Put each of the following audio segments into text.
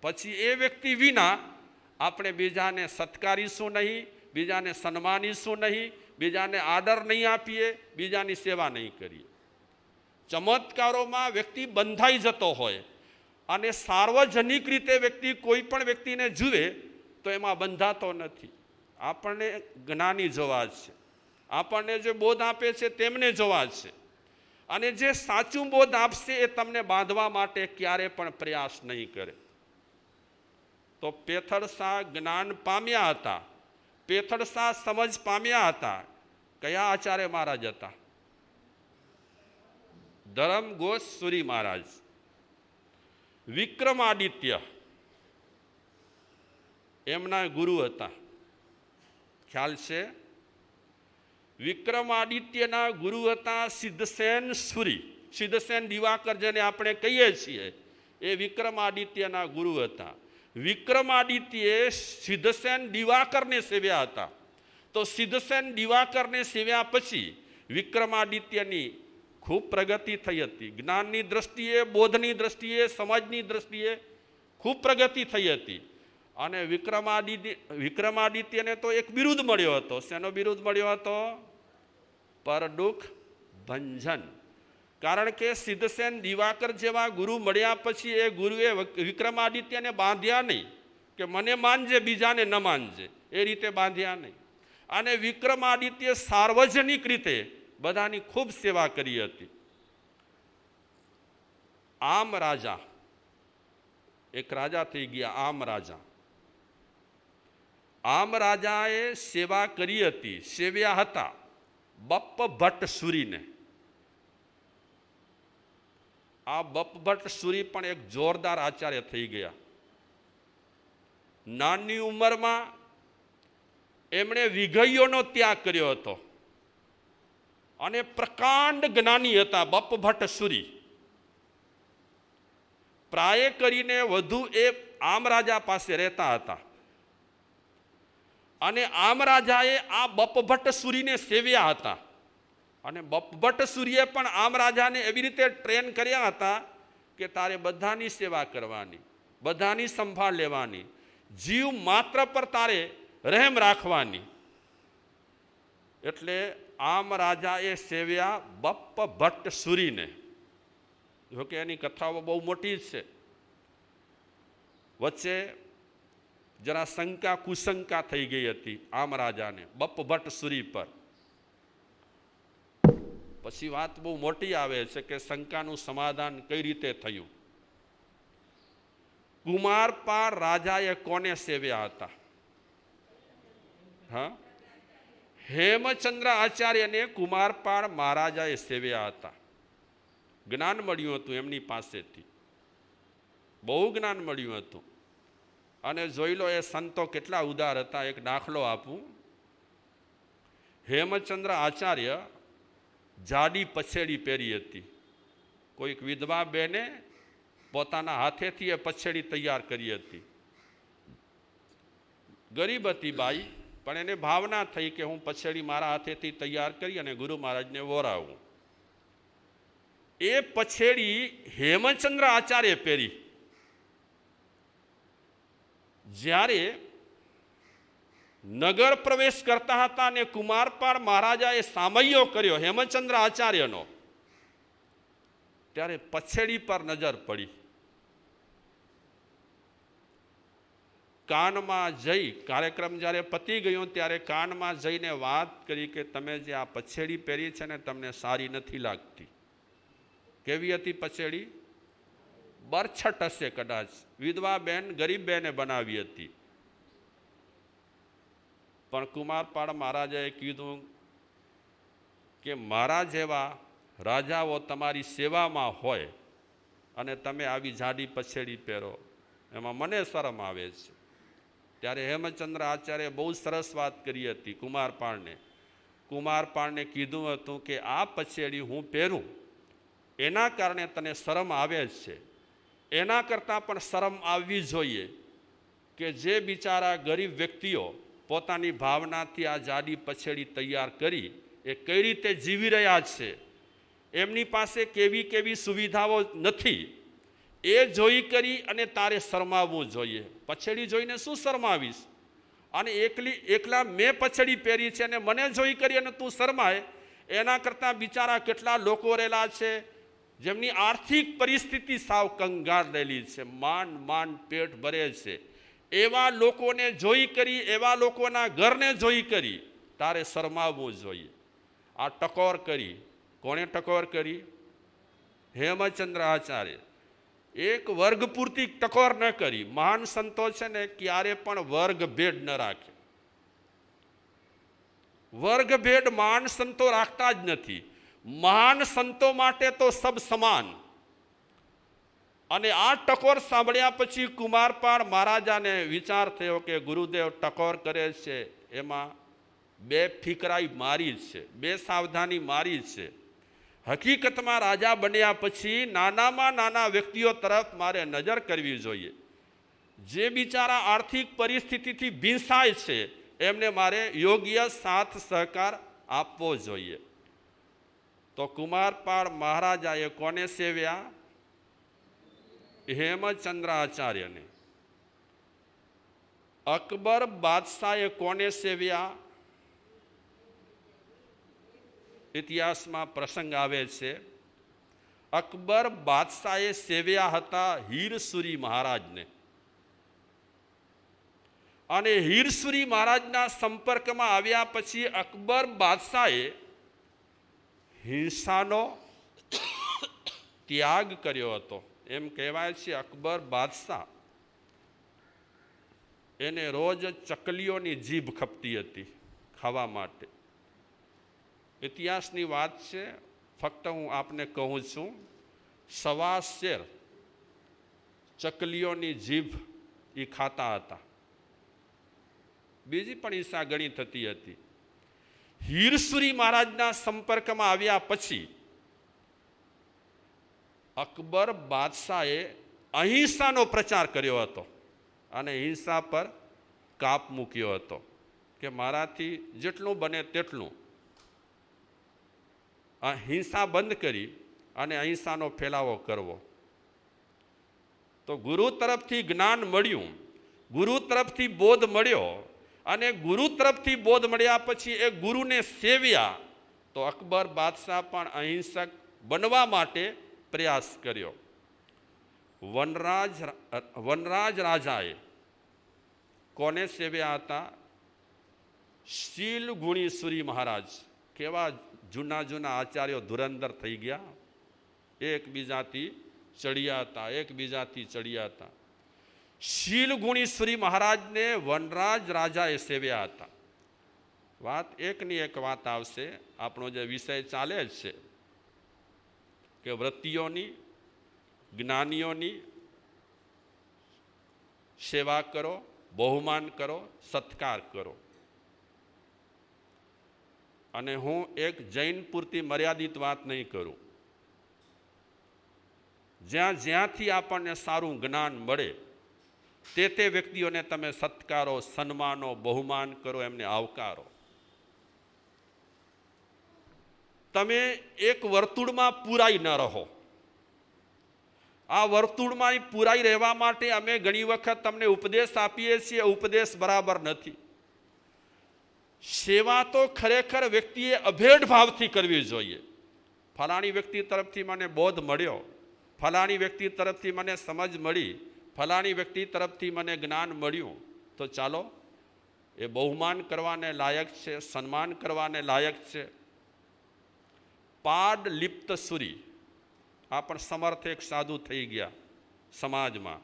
પછી એ વ્યક્તિ વિના આપણે બીજાને સત્કારીશું નહીં, બીજાને સન્માનીશું નહીં, બીજાને આદર નહીં આપીએ, બીજાની સેવા નહીં કરીએ. ચમત્કારોમાં વ્યક્તિ બંધાઈ જતો હોય અને સાર્વજનિક રીતે વ્યક્તિ કોઈ પણ વ્યક્તિને જુએ તો એમાં બંધાતો નથી. આપણને જ્ઞાની જોવા છે, આપણને જે બોધ આપે છે તેમને જોવા છે, અને જે સાચું બોધ આપશે એ તમને બાંધવા માટે ક્યારે પણ પ્રયાસ નહીં કરે. તો પેથળ શાહ જ્ઞાન પામ્યા હતા, પેથળ શાહ સમજ પામ્યા હતા. કયા આચાર્ય મહારાજ હતા? ધરમ ઘોષ સુરી મહારાજ. વિક્રમાદિત્ય એમના ગુરુ હતા. ખ્યાલ છે? વિક્રમાદિત્યના ગુરુ હતા સિદ્ધસેન સુરી. સિદ્ધસેન દિવાકર જેને આપણે કહીએ છીએ એ વિક્રમાદિત્યના ગુરુ હતા. વિક્રમાદિત્યએ સિદ્ધસેન દિવાકરને સેવ્યા હતા. તો સિદ્ધસેન દિવાકરને સેવ્યા પછી વિક્રમાદિત્યની ખૂબ પ્રગતિ થઈ હતી. જ્ઞાનની દ્રષ્ટિએ, બોધની દ્રષ્ટિએ, સમાજની દ્રષ્ટિએ ખૂબ પ્રગતિ થઈ હતી. અને વિક્રમાદિત્યને તો એક બિરુદ મળ્યો હતો. શેનો બિરુદ મળ્યો હતો? પરદુખ ભંજન. કારણ કે સિદ્ધસેન દિવાકર જેવા ગુરુ મળ્યા પછી એ ગુરુએ વિક્રમાદિત્યને બાંધ્યા નહીં કે મને માનજે, બીજાને ન માનજે, એ રીતે બાંધ્યા નહીં. અને વિક્રમાદિત્ય સાર્વજનિક રીતે બધાની ખૂબ સેવા કરી હતી. આમ રાજા, એક રાજા થઈ ગયા આમ રાજા. આમ રાજાએ સેવા કરી હતી, સેવ્યા હતા બપ્પ ભટ્ટ સુરીને. આ બપ્પ ભટ્ટ સુરી પણ એક જોરદાર આચાર્ય થઈ ગયા. નાની ઉંમરમાં એમણે વિઘઈઓનો ત્યાગ કર્યો હતો અને પ્રકાંડ જ્ઞાની હતા બપ્પ ભટ્ટ સુરી. પ્રાય કરીને વધુ એ આમ રાજા પાસે રહેતા હતા. અને આમ રાજાએ આ બપ્પ ભટ્ટ સુરીને સેવ્યા હતા. અને બપ્પ ભટ્ટ સુરીએ પણ આમ રાજાને એવી રીતે ટ્રેન કર્યા હતા કે તારે બધાની સેવા કરવાની, બધાની સંભાળ લેવાની, જીવ માત્ર પર તારે રહેમ રાખવાની. એટલે આમ રાજાએ સેવ્યા બપ્પ ભટ્ટ સુરીને. જોકે એની કથાઓ બહુ મોટી છે. વચ્ચે જરા શંકા કુશંકા થઈ ગઈ હતી આમ રાજાને બપ્પ ભટ્ટ સુરી પર. પછી વાત બહુ મોટી આવે છે કે શંકાનું સમાધાન કઈ રીતે થયું. કુમારપાળ રાજાએ કોને સેવ્યા હતા? હા, હેમચંદ્ર આચાર્યને કુમારપાળ મહારાજાએ સેવ્યા હતા. જ્ઞાન મળ્યું હતું એમની પાસેથી, બહુ જ્ઞાન મળ્યું હતું. અને જોઈ લો એ સંતો કેટલા ઉદાર હતા. એક દાખલો આપું. હેમચંદ્ર આચાર્ય જાડી પછેડી પહેરી હતી. કોઈક વિધવા બેને પોતાના હાથેથી એ પછેડી તૈયાર કરી હતી. ગરીબ હતી બાઈ, પણ એને ભાવના થઈ કે હું પછેડી મારા હાથેથી તૈયાર કરી અને ગુરુ મહારાજને વોરાવું. એ પછેડી હેમચંદ્ર આચાર્ય પહેરી. જ્યારે નગર પ્રવેશ કરતા હતા અને કુમારપાળ મહારાજાએ સામૈયો કર્યો હેમચંદ્ર આચાર્યનો, ત્યારે પછેડી પર નજર પડી. કાનમાં જઈ, કાર્યક્રમ જ્યારે પતી ગયો ત્યારે કાનમાં જઈને વાત કરી કે તમે જે આ પછેડી પહેરી છે ને તમને સારી નથી લાગતી. કેવી હતી પછેડી? બરછટ હશે કદાચ, વિધવા બેન, ગરીબ બેને બનાવી હતી. પણ કુમારપાળ મહારાજાએ કીધું કે મારા જેવા રાજાઓ તમારી સેવામાં હોય અને તમે આવી જાડી પછેડી પહેરો, એમાં મને શરમ આવે છે. ત્યારે હેમચંદ્ર આચાર્ય બહુ સરસ વાત કરી હતી કુમારપાળને. કુમારપાળને કીધું હતું કે આ પછેડી હું પહેરું એના કારણે તને શરમ આવે છે, એના કરતાં પણ શરમ આવવી જોઈએ કે જે બિચારા ગરીબ વ્યક્તિઓ પોતાની ભાવનાથી આ જાડી પછેડી તૈયાર કરી એ કઈ રીતે જીવી રહ્યા છે, એમની પાસે કેવી કેવી સુવિધાઓ નથી, એ જોઈ કરી અને તારે શરમાવવું જોઈએ. પછેડી જોઈને શું શરમાવીશ? અને એકલા મેં પછેડી પહેરી છે અને મને જોઈ કરી અને તું શરમાય, એના કરતાં બિચારા કેટલા લોકો રહેલા છે જેમની આર્થિક પરિસ્થિતિ સાવ કંગાળ રહેલી છે, માંડ માંડ પેટ ભરે છે. એવા લોકોને જોઈ કરી, એવા લોકોના ઘરને જોઈ કરી તારે શરમાવવું જોઈએ. આ ટકોર કરી. કોણે ટકોર કરી? હેમચંદ્ર આચાર્ય. એક વર્ગ પૂરતી ટકોર ન કરી. મહાન સંતો છે ને ક્યારે પણ વર્ગ ભેદ ન રાખે. વર્ગ ભેદ મહાન સંતો રાખતા જ નથી. મહાન સંતો માટે તો સબ સમાન. અને આ ટકોર સાંભળ્યા પછી કુમારપાળ મહારાજાને વિચાર થયો કે ગુરુદેવ ટકોર કરે છે એમાં બે ફિકરાઈ મારી છે, બે સાવધાની મારી છે. હકીકતમાં રાજા બન્યા પછી નાનામાં નાના વ્યક્તિઓ તરફ મારે નજર કરવી જોઈએ. જે બિચારા આર્થિક પરિસ્થિતિથી ભીંસાય છે એમને મારે યોગ્ય સાથ સહકાર આપવો જોઈએ. તો કુમારપાળ મહારાજાએ કોને સેવ્યા? હેમચંદ્રાચાર્યને. અકબર બાદશાહે કોને સેવ્યા? ઇતિહાસમાં પ્રસંગ આવે છે, અકબર બાદશાહે સેવ્યા હતા હીરસુરી મહારાજને. અને હીરસુરી મહારાજના સંપર્કમાં આવ્યા પછી અકબર બાદશાહે હિંસાનો ત્યાગ કર્યો હતો. એમ કહેવાય છે અકબર બાદશાહ એને રોજ ચકલીઓની જીભ ખપતી હતી ખાવા માટે. ઇતિહાસની વાત છે, ફક્ત હું આપને કહું છું. 1.25 શેર ચકલીઓની જીભ એ ખાતા હતા. બીજી પણ હિંસા ઘણી થતી હતી. હીરસુરી મહારાજના સંપર્કમાં આવ્યા પછી અકબર બાદશાહે અહિંસાનો પ્રચાર કર્યો હતો અને હિંસા પર કાપ મૂક્યો હતો કે મારાથી જેટલું બને તેટલું હિંસા બંધ કરી અને અહિંસાનો ફેલાવો કરવો. તો ગુરુ તરફથી જ્ઞાન મળ્યું, ગુરુ તરફથી બોધ મળ્યો અને ગુરુ તરફથી બોધ મળ્યા પછી એ ગુરુને સેવ્યા. તો અકબર બાદશાહ પણ અહિંસક બનવા માટે પ્રયાસ કર્યો. વનરાજ રાજાએ કોને સેવ્યા હતા? શીલગુણીસુરી મહારાજ. કેવા જૂના જૂના આચાર્યો ધુરંધર થઈ ગયા, એકબીજાથી ચડ્યા હતા, એકબીજાથી ચડ્યા હતા. શીલગુણીસુરી મહારાજને વનરાજ રાજાએ સેવ્યા હતા. વાત એકની એક વાત આવશે. આપણો જે વિષય ચાલે જ છે કે વ્રતિઓની, જ્ઞાનીઓની સેવા કરો, બહુમાન કરો, સત્કાર કરો. અને હું એક જૈન પૂરતી મર્યાદિત વાત નહીં કરું. જ્યાંથી આપણને સારું જ્ઞાન મળે તે વ્યક્તિઓને તમે સત્કારો, સન્માનો, બહુમાન કરો, એમને આવકારો. તમે એક વર્તુળમાં પૂરાઈ ન રહો. આ વર્તુળમાં પૂરાઈ રહેવા માટે અમે ઘણી વખત તમને ઉપદેશ આપીએ છીએ, ઉપદેશ બરાબર નથી. સેવા તો ખરેખર વ્યક્તિએ અભેદ ભાવથી કરવી જોઈએ. ફલાણી વ્યક્તિ તરફથી મને બોધ મળ્યો, ફલાણી વ્યક્તિ તરફથી મને સમજ મળી, ફલાણી વ્યક્તિ તરફથી મને જ્ઞાન મળ્યું, તો ચાલો એ બહુમાન કરવાને લાયક છે, સન્માન કરવાને લાયક છે. પાડ લિપ્ત સુરી. આ પણ સમર્થ એક સાધુ થઈ ગયા સમાજમાં.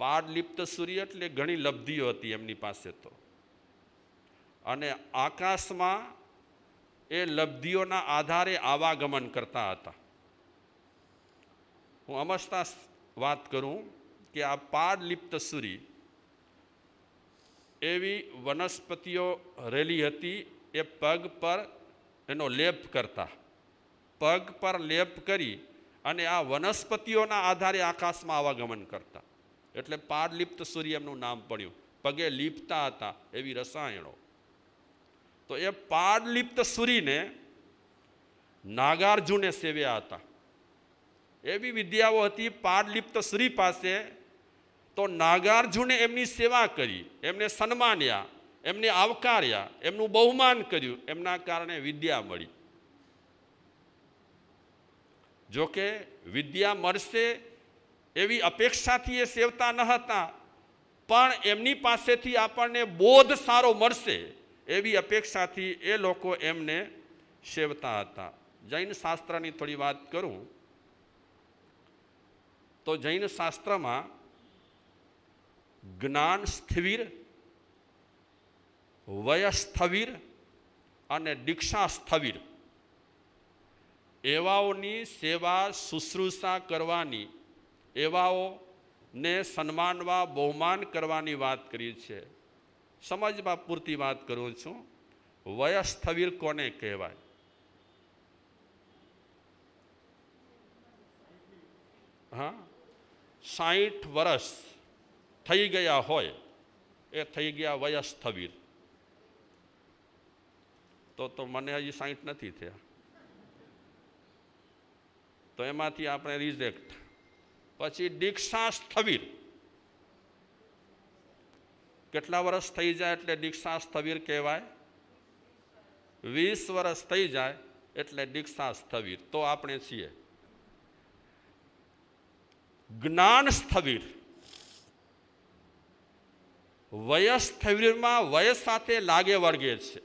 પાડ લિપ્ત સુરી એટલે ઘણી લબ્ધિઓ હતી એમની પાસે તો. અને આકાશમાં એ લબ્ધિઓના આધારે આવાગમન કરતા હતા. હું અમસ્તા વાત કરું કે આ પાડ લિપ્ત સુરી એવી વનસ્પતિઓ રહેલી હતી. એ પગ પર એનો લેપ કરતા, પગ પર લેપ કરી અને આ વનસ્પતિઓના આધારે આકાશમાં આવાગમન કરતા. એટલે પાડ લિપ્ત સૂર્ય એમનું નામ પડ્યું. પગે લીપતા હતા એવી રસાયણો. તો એ પાડ લિપ્ત સૂરીને નાગાર્જુને સેવ્યા હતા. એવી વિદ્યાઓ હતી પારલિપ્ત શ્રી પાસે. તો નાગાર્જુને એમની સેવા કરી, એમને સન્માન્યા, એમને આવકાર્યા, એમનું બહુમાન કર્યું, એમના કારણે વિદ્યા મળી. જોકે વિદ્યા મળશે એવી અપેક્ષાથી એ સેવતા ન હતા, પણ એમની પાસેથી આપણને બોધ સારો મળશે એવી અપેક્ષાથી એ લોકો એમને સેવતા હતા. જૈન શાસ્ત્રની થોડી વાત કરું તો જૈન શાસ્ત્રમાં જ્ઞાન સ્થવિર, વય સ્થવિર અને દીક્ષા સ્થવિર એવાઓની સેવા શુશ્રૂષા કરવાની, એવાઓને સન્માનવા બહુમાન કરવાની વાત કરી છે. સમજવા પૂરતી વાત કરું છું. વય સ્થવિર કોને કહેવાય? હા, 60 વર્ષ થઈ ગયા હોય એ થઈ ગયા વય સ્થવિર. તો મને હજી 60 નથી થયા, તો એમાંથી આપણે રિજેક્ટ. પછી દીક્ષા સ્થવિર, કેટલા વર્ષ થઈ જાય એટલે દીક્ષા સ્થવિર કહેવાય? 20 વર્ષ થઈ જાય એટલે દીક્ષા સ્થવિર. તો આપણે છીએ જ્ઞાન સ્થવિર. વય સ્થવિરમાં વય સાથે લાગે વળગે છે,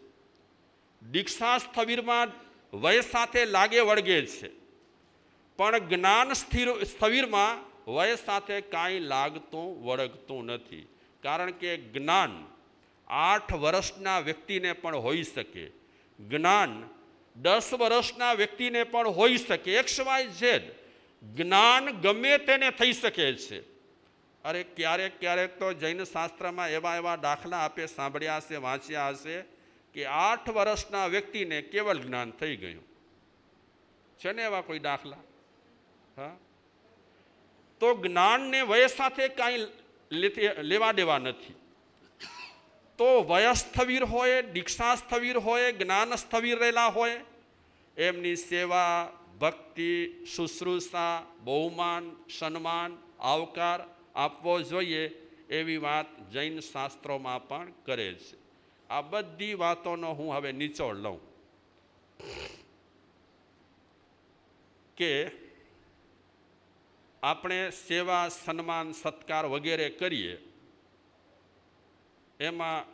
દીક્ષા સ્થવિરમાં વય સાથે લાગે વળગે છે, પણ જ્ઞાન સ્થવિરમાં વય સાથે કાંઈ લાગતું વળગતું નથી. કારણ કે જ્ઞાન 8 વર્ષના વ્યક્તિને પણ હોઈ શકે, જ્ઞાન 10 વર્ષના વ્યક્તિને પણ હોઈ શકે. XYZ જ્ઞાન ગમે તેને થઈ શકે છે. અરે ક્યારેક ક્યારેક તો જૈન શાસ્ત્રમાં એવા દાખલા આપે, સાંભળ્યા હશે, વાંચ્યા હશે કે 8 વર્ષના વ્યક્તિને કેવલ જ્ઞાન થઈ ગયું છે ને, એવા કોઈ દાખલા? હા, તો જ્ઞાનને વય સાથે કાંઈ લેવા દેવા નથી. તો વય સ્થવિર હોય, દીક્ષા સ્થવિર હોય, જ્ઞાન સ્થવિર રહેલા હોય, એમની સેવા, ભક્તિ, શુશ્રૂષા, બહુમાન, સન્માન, આવકાર આપવો જોઈએ એવી વાત જૈન શાસ્ત્રોમાં પણ કરે છે. આ બધી વાતોનો હું હવે નિચોડ લઉં કે આપણે સેવા, સન્માન, સત્કાર વગેરે કરીએ, એમાં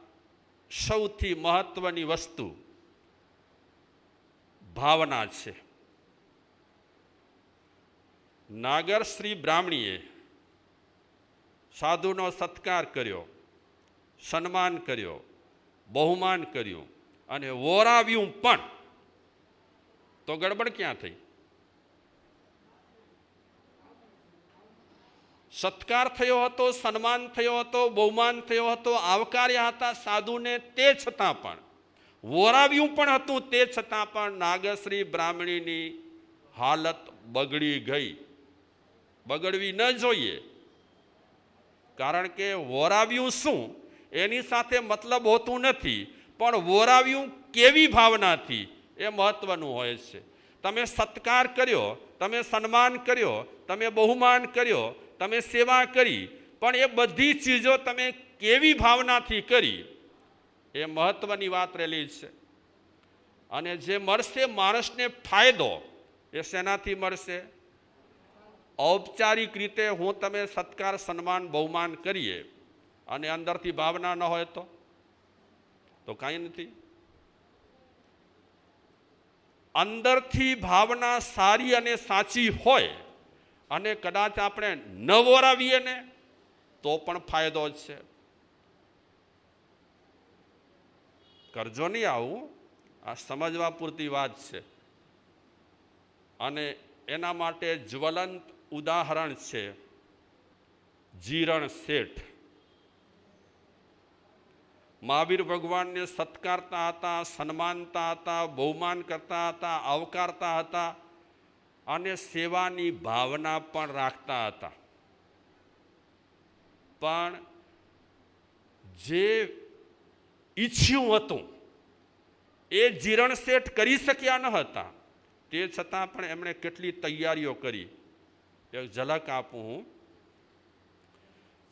સૌથી મહત્વની વસ્તુ ભાવના છે. નાગરશ્રી બ્રાહ્મણીએ સાધુનો સત્કાર કર્યો, સન્માન કર્યો, બહુમાન કર્યું અને વોરાવ્યું પણ, તો ગડબડ ક્યાં થઈ? સત્કાર થયો હતો, સન્માન થયો હતો, બહુમાન થયો હતો, આવકાર્યા હતા સાધુને, તે છતાં પણ વોરાવ્યું પણ હતું, તે છતાં પણ નાગશ્રી બ્રાહ્મણીની હાલત બગડી ગઈ. બગડવી ન જોઈએ, કારણ કે વોરાવ્યું શું એની સાથે મતલબ હોતું નથી, પણ વોરાવ્યું કેવી ભાવનાથી એ મહત્વનું હોય છે. તમે સત્કાર કર્યો, તમે સન્માન કર્યો, તમે બહુમાન કર્યો, તમે સેવા કરી, પણ એ બધી ચીજો તમે કેવી ભાવનાથી કરી એ મહત્વની વાત રહેલી છે. અને જે મળશે માણસને ફાયદો, એ શેનાથી મળશે? ઔપચારિક રીતે હું તમે સત્કાર, સન્માન, બહુમાન કરીએ અને અંદરથી ભાવના ન હોય તો કાંઈ નથી. અંદરથી ભાવના સારી અને સાચી હોય અને કદાચ આપણે ન વોરાવીએ ને તો પણ ફાયદો જ છે. કરજો નહીં આવું, આ સમજવા પૂરતી વાત છે. અને એના માટે જ્વલંત ઉદાહરણ છે જીરણ શેઠ. મહાવીર ભગવાનને સત્કારતા હતા, સન્માનતા હતા, બહુમાન કરતા હતા, આવકારતા હતા અને સેવાની ભાવના પણ રાખતા હતા. પણ જે ઈચ્છ્યું હતું એ જીરણ શેઠ કરી શક્યા ન હતા. તે છતાં પણ એમણે કેટલી તૈયારીઓ કરી એક ઝલક આપું હું.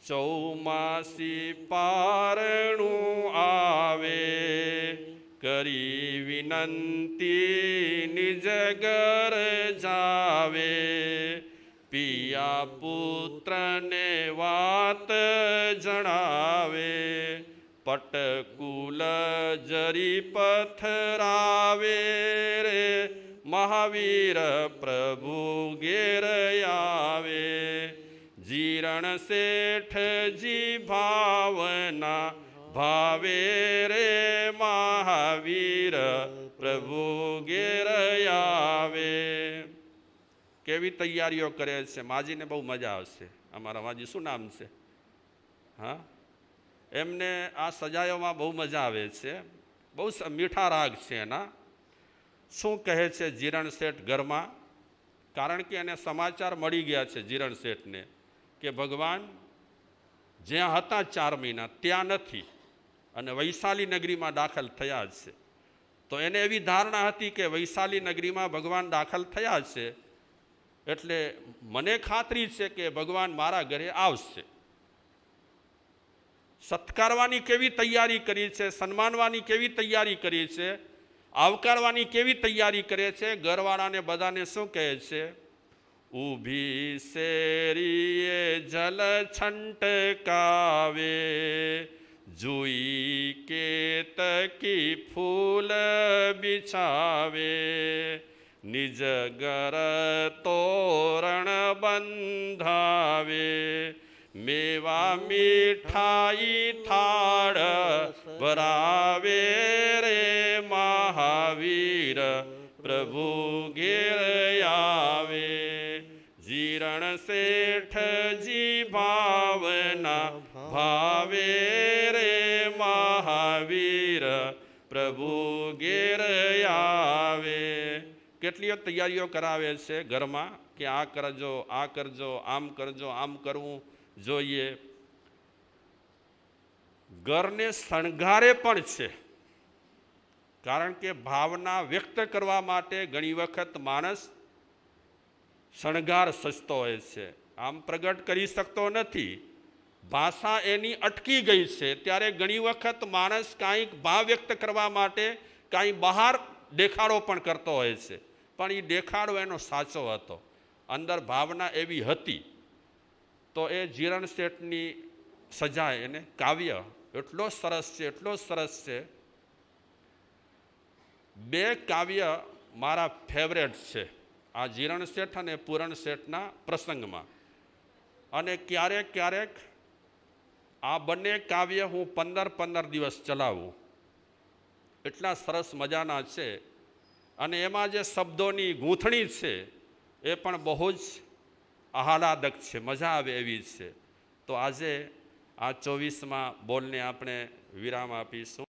ચોમાસી પારણું આવે, કરી વિનંતી નિજ ઘર જાવે, પિયા પુત્રને વાત જણાવે, પટકુલ જરી પથરાવે રે, મહાવીર પ્રભુ ઘેર આવે. જીરણ શેઠજી ભાવના ભાવે રે, મહાવીર પ્રભુ ઘેર આવે. કેવી તૈયારીઓ કરે છે, માજીને બહુ મજા આવશે. અમારા માજી શું નામ છે? હા, એમને આ સજાયોમાં બહુ મજા આવે છે. બહુ મીઠા રાગ છે એના. શું કહે છે જીરણ શેઠ ઘરમાં? કારણ કે એને સમાચાર મળી ગયા છે જીરણ શેઠને કે ભગવાન જ્યાં હતા 4 મહિના ત્યાં નથી અને વૈશાલી નગરીમાં દાખલ થયા છે. તો એને એવી ધારણા હતી કે વૈશાલી નગરીમાં ભગવાન દાખલ થયા છે એટલે મને ખાતરી છે કે ભગવાન મારા ઘરે આવશે. સત્કારવાની કેવી તૈયારી કરી છે, સન્માનવાની કેવી તૈયારી કરી છે, આવકારવાની કેવી તૈયારી કરે છે. ઘરવાળાને બધાને શું કહે છે? ઊભી શેરીએ જલ છંટકાવે, જોઈ કે તકી ફૂલ બિછાવે, નિજ ઘર તોરણ બંધાવે, મેવા મીઠાઈ થાળ ભરાવે રે, મહાવીર પ્રભુ ઘેર આવે. જીરણ શેઠજી ભાવના ભાવે રે, મહાવીર પ્રભુ ઘેર આવે. કેટલીઓ તૈયારીઓ કરાવે છે ઘરમાં કે આ કરજો, આ કરજો, આમ કરજો, આમ કરવું જોઈએ. ઘરને શણગારે પણ છે. કારણ કે ભાવના વ્યક્ત કરવા માટે ઘણી વખત માણસ શણગાર સજતો હોય છે. આમ પ્રગટ કરી શકતો નથી, ભાષા એની અટકી ગઈ છે. ત્યારે ઘણી વખત માણસ કાંઈક ભાવ વ્યક્ત કરવા માટે કાંઈ બહાર દેખાડો પણ કરતો હોય છે, પણ એ દેખાડો એનો સાચો હતો, અંદર ભાવના એવી હતી. તો એ જીરણ શેઠની સજાય એને કાવ્ય એટલો સરસ છે, એટલો સરસ છે. 2 કાવ્ય મારા ફેવરેટ છે આ જીરણ શેઠ અને પૂરણ શેઠના પ્રસંગમાં. અને ક્યારેક ક્યારેક આ બંને કાવ્ય હું 15 દિવસ ચલાવું, એટલા સરસ મજાના છે. અને એમાં જે શબ્દોની ગૂંથણી છે એ પણ બહુ જ આહલાદક છે, મજા આવે એવી છે. તો આજે આ 24મા બોલને આપણે વિરામ આપીશું.